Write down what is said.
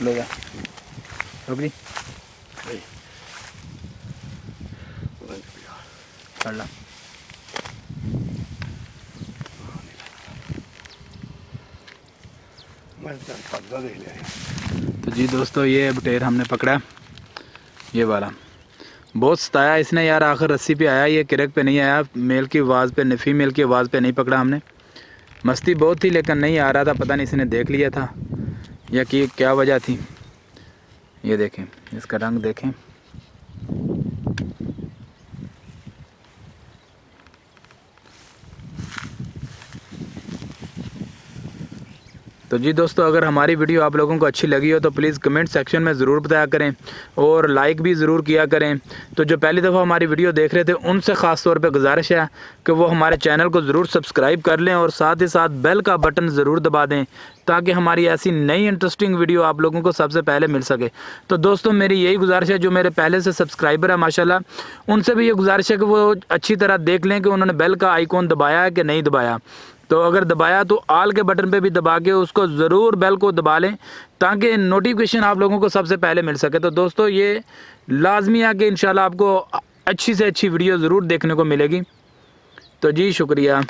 लो जा रुक जी कर ला। तो जी दोस्तों ये बटेर हमने पकड़ा, ये वाला बहुत सताया इसने यार, आखिर रस्सी पे आया, ये किरक पे नहीं आया, मेल की आवाज़ पे, फीमेल की आवाज़ पे नहीं पकड़ा हमने। मस्ती बहुत थी लेकिन नहीं आ रहा था, पता नहीं इसने देख लिया था या कि क्या वजह थी। ये देखें इसका रंग देखें, तो जी दोस्तों अगर हमारी वीडियो आप लोगों को अच्छी लगी हो तो प्लीज़ कमेंट सेक्शन में ज़रूर बताया करें और लाइक भी ज़रूर किया करें। तो जो पहली दफ़ा हमारी वीडियो देख रहे थे उनसे ख़ास तौर पे गुजारिश है कि वो हमारे चैनल को ज़रूर सब्सक्राइब कर लें और साथ ही साथ बेल का बटन ज़रूर दबा दें ताकि हमारी ऐसी नई इंटरेस्टिंग वीडियो आप लोगों को सबसे पहले मिल सके। तो दोस्तों मेरी यही गुजारिश है, जो मेरे पहले से सब्सक्राइबर है माशाल्लाह, उनसे भी ये गुजारिश है कि वो अच्छी तरह देख लें कि उन्होंने बेल का आइकॉन दबाया है कि नहीं दबाया। तो अगर दबाया तो आल के बटन पे भी दबा के उसको ज़रूर बेल को दबा लें ताकि नोटिफिकेशन आप लोगों को सबसे पहले मिल सके। तो दोस्तों ये लाजमी है कि इंशाल्लाह आपको अच्छी से अच्छी वीडियो ज़रूर देखने को मिलेगी। तो जी शुक्रिया।